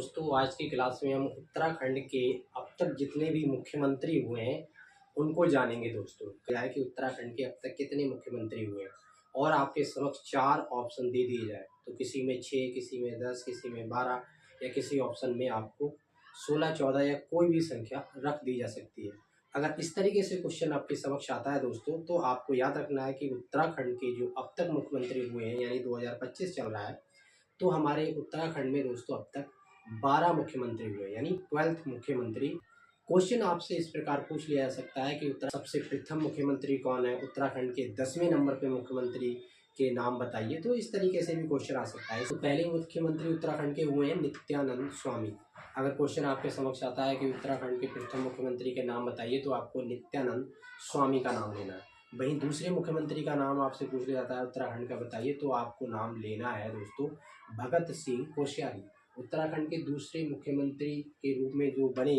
दोस्तों आज की क्लास में हम उत्तराखंड के अब तक जितने भी मुख्यमंत्री हुए हैं उनको जानेंगे। दोस्तों क्या है कि उत्तराखंड के अब तक कितने मुख्यमंत्री हुए हैं और आपके समक्ष 4 ऑप्शन दे दिए जाए तो किसी में 6, किसी में 10, किसी में 12 या किसी ऑप्शन में आपको 16, 14 या कोई भी संख्या रख दी जा सकती है। अगर इस तरीके से क्वेश्चन आपके समक्ष आता है दोस्तों तो आपको याद रखना है कि उत्तराखंड के जो अब तक मुख्यमंत्री हुए हैं यानी 2025 चल रहा है तो हमारे उत्तराखंड में दोस्तों अब तक 12 मुख्यमंत्री हुए यानी 12th मुख्यमंत्री। क्वेश्चन आपसे इस प्रकार पूछ लिया जा सकता है कि सबसे प्रथम मुख्यमंत्री कौन है, उत्तराखंड के 10वें नंबर पे मुख्यमंत्री के नाम बताइए। तो इस तरीके से भी क्वेश्चन आ सकता है। तो पहले मुख्यमंत्री उत्तराखंड के हुए हैं नित्यानंद स्वामी। अगर क्वेश्चन आपके समक्ष आता है कि उत्तराखंड के प्रथम मुख्यमंत्री के नाम बताइए तो आपको नित्यानंद स्वामी का नाम लेना है। वहीं दूसरे मुख्यमंत्री का नाम आपसे पूछ लिया जाता है उत्तराखंड का बताइए तो आपको नाम लेना है दोस्तों भगत सिंह कोश्यारी। उत्तराखंड के दूसरे मुख्यमंत्री के रूप में जो बने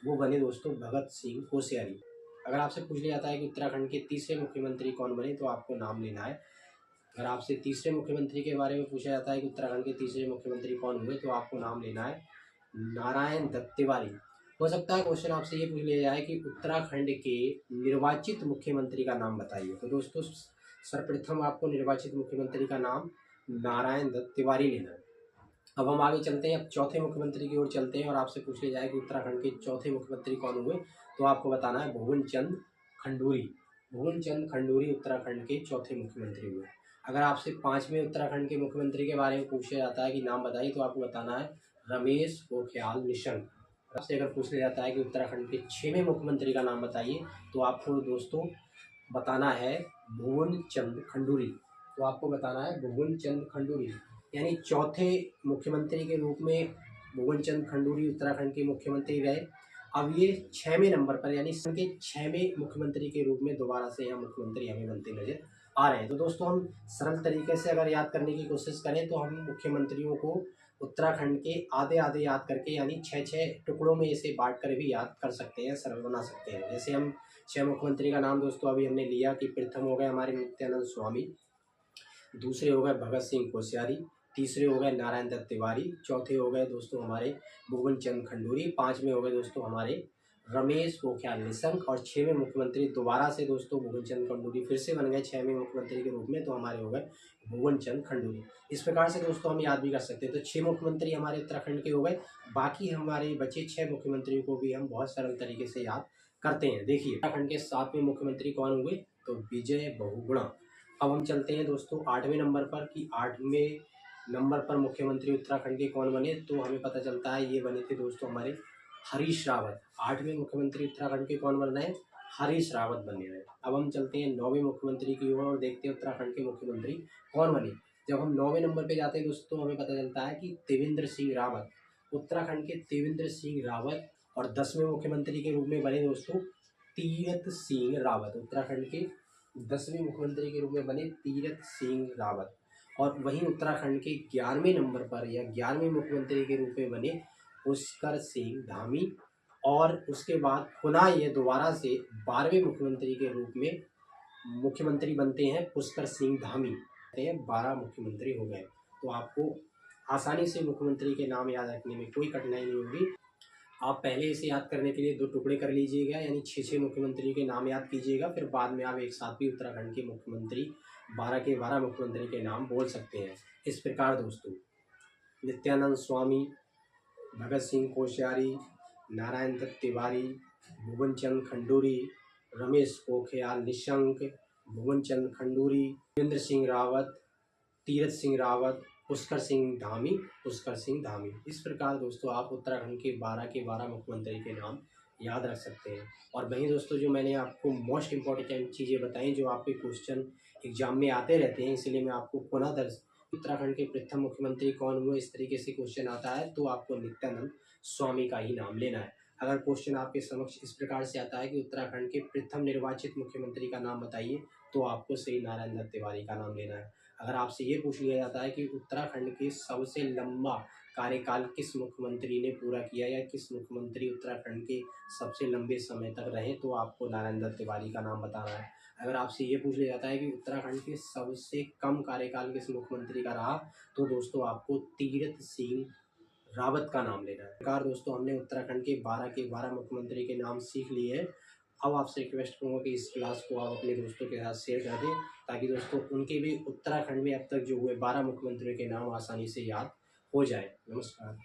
वो बने दोस्तों भगत सिंह कोश्यारी। अगर आपसे पूछ लिया जाता है कि उत्तराखंड के तीसरे मुख्यमंत्री कौन बने तो आपको नाम लेना है। अगर आपसे तीसरे मुख्यमंत्री के बारे में पूछा जाता है कि उत्तराखंड के तीसरे मुख्यमंत्री कौन हुए तो आपको नाम लेना है नारायण दत्त तिवारी। हो सकता है क्वेश्चन आपसे ये पूछ लिया जाए कि उत्तराखंड के निर्वाचित मुख्यमंत्री का नाम बताइए। तो दोस्तों सर्वप्रथम आपको निर्वाचित मुख्यमंत्री का नाम नारायण दत्त तिवारी लेना है। अब हम आगे चलते हैं, अब चौथे मुख्यमंत्री की ओर चलते हैं और आपसे पूछ लिया जाए कि उत्तराखंड के चौथे मुख्यमंत्री कौन हुए तो आपको बताना है भुवन चंद खंडूरी। भुवन चंद खंडूरी उत्तराखंड के चौथे मुख्यमंत्री हुए। अगर आपसे 5वें उत्तराखंड के मुख्यमंत्री के बारे में पूछा जाता है कि नाम बताइए तो आपको बताना है रमेश पोखरियाल निशंक। आपसे अगर पूछ लिया जाता है कि उत्तराखंड के 6वें मुख्यमंत्री का नाम बताइए तो आपको दोस्तों बताना है भुवन चंद खंडूरी। तो आपको बताना है भुवन चंद खंडूरी यानी चौथे मुख्यमंत्री के रूप में भुवन चंद खंडूरी उत्तराखंड के मुख्यमंत्री रहे। अब ये 6वें नंबर पर यानी के 6वें मुख्यमंत्री के रूप में दोबारा से यहाँ मुख्यमंत्री हमें बनते नजर आ रहे हैं। तो दोस्तों हम सरल तरीके से अगर याद करने की कोशिश करें तो हम मुख्यमंत्रियों को उत्तराखंड के आधे आधे याद करके यानी 6-6 टुकड़ों में इसे बांट कर भी याद कर सकते हैं, सरल बना सकते हैं। जैसे हम 6 मुख्यमंत्री का नाम दोस्तों अभी हमने लिया कि प्रथम हो गए हमारे नित्यानंद स्वामी, दूसरे हो गए भगत सिंह कोश्यारी, तीसरे हो गए नारायण दत्त तिवारी, चौथे हो गए दोस्तों हमारे भुवन चंद खंडूरी, 5वें हो गए दोस्तों हमारे रमेश पोखरियाल निशंक और 6वें मुख्यमंत्री दोबारा से दोस्तों भुवन चंद खंडूरी फिर से बन गए 6वें मुख्यमंत्री के रूप में, तो हमारे हो गए भुवन चंद खंडूरी। इस प्रकार से दोस्तों हम याद भी कर सकते हैं। तो 6 मुख्यमंत्री हमारे उत्तराखंड के हो गए। बाकी हमारे बचे 6 मुख्यमंत्रियों को भी हम बहुत सरल तरीके से याद करते हैं। देखिए उत्तराखंड के 7वें मुख्यमंत्री कौन हुए तो विजय बहुगुणा। अब हम चलते हैं दोस्तों 8वें नंबर पर कि 8वें नंबर पर मुख्यमंत्री उत्तराखंड के कौन बने तो हमें पता चलता है ये बने थे दोस्तों हमारे हरीश रावत। 8वें मुख्यमंत्री उत्तराखंड के कौन बन रहे हैं, हरीश रावत बने रहे। अब हम चलते हैं 9वें मुख्यमंत्री की ओर और देखते हैं उत्तराखंड के मुख्यमंत्री कौन बने। जब हम 9वें नंबर पर जाते हैं दोस्तों हमें पता चलता है कि त्रिवेंद्र सिंह रावत, उत्तराखंड के त्रिवेंद्र सिंह रावत। और 10वें मुख्यमंत्री के रूप में बने दोस्तों तीरथ सिंह रावत। उत्तराखंड के 10वें मुख्यमंत्री के रूप में बने तीरथ सिंह रावत। और वहीं उत्तराखंड के 11वें नंबर पर या 11वें मुख्यमंत्री के रूप में बने पुष्कर सिंह धामी। और उसके बाद पुनः ये दोबारा से 12वें मुख्यमंत्री के रूप में मुख्यमंत्री बनते हैं पुष्कर सिंह धामी। 12 मुख्यमंत्री हो गए। तो आपको आसानी से मुख्यमंत्री के नाम याद रखने में कोई कठिनाई नहीं होगी। आप पहले इसे याद करने के लिए 2 टुकड़े कर लीजिएगा यानी 6 मुख्यमंत्री के नाम याद कीजिएगा, फिर बाद में आप एक साथ भी उत्तराखंड के मुख्यमंत्री 12 के 12 मुख्यमंत्री के नाम बोल सकते हैं। इस प्रकार दोस्तों नित्यानंद स्वामी, भगत सिंह कोश्यारी, नारायण दत्त तिवारी, भुवन चंद खंडूरी, रमेश पोखरियाल निशंक, भुवन चंद खंडूरी, त्रिवेंद्र सिंह रावत, तीरथ सिंह रावत, पुष्कर सिंह धामी। इस प्रकार दोस्तों आप उत्तराखंड के 12 के 12 मुख्यमंत्री के नाम याद रख सकते हैं। और वहीं दोस्तों जो मैंने आपको मोस्ट इम्पॉर्टेंट चीज़ें बताई जो आपके क्वेश्चन एग्जाम में आते रहते हैं, इसलिए मैं आपको पुनः दर्ज उत्तराखंड के प्रथम मुख्यमंत्री कौन हुए इस तरीके से क्वेश्चन आता है तो आपको नित्यानंद स्वामी का ही नाम लेना है। अगर क्वेश्चन आपके समक्ष इस प्रकार से आता है कि उत्तराखंड के प्रथम निर्वाचित मुख्यमंत्री का नाम बताइए तो आपको श्री नारायण दत्त तिवारी का नाम लेना है। अगर आपसे ये पूछ लिया जाता है कि उत्तराखंड के सबसे लंबा कार्यकाल किस मुख्यमंत्री ने पूरा किया या किस मुख्यमंत्री उत्तराखंड के सबसे लंबे समय तक रहे तो आपको नारायण दत्त तिवारी का नाम बताना है। अगर आपसे ये पूछ लिया जाता है कि उत्तराखंड के सबसे कम कार्यकाल किस मुख्यमंत्री का रहा तो दोस्तों आपको तीरथ सिंह रावत का नाम लेना है। कार दोस्तों, हमने उत्तराखंड के 12 मुख्यमंत्री के नाम सीख लिए हैं। अब आपसे रिक्वेस्ट करूँगा कि इस क्लास को आप अपने दोस्तों के साथ शेयर कर दें, ताकि दोस्तों उनके भी उत्तराखंड में अब तक जो हुए 12 मुख्यमंत्रियों के नाम आसानी से याद हो जाए। नमस्कार।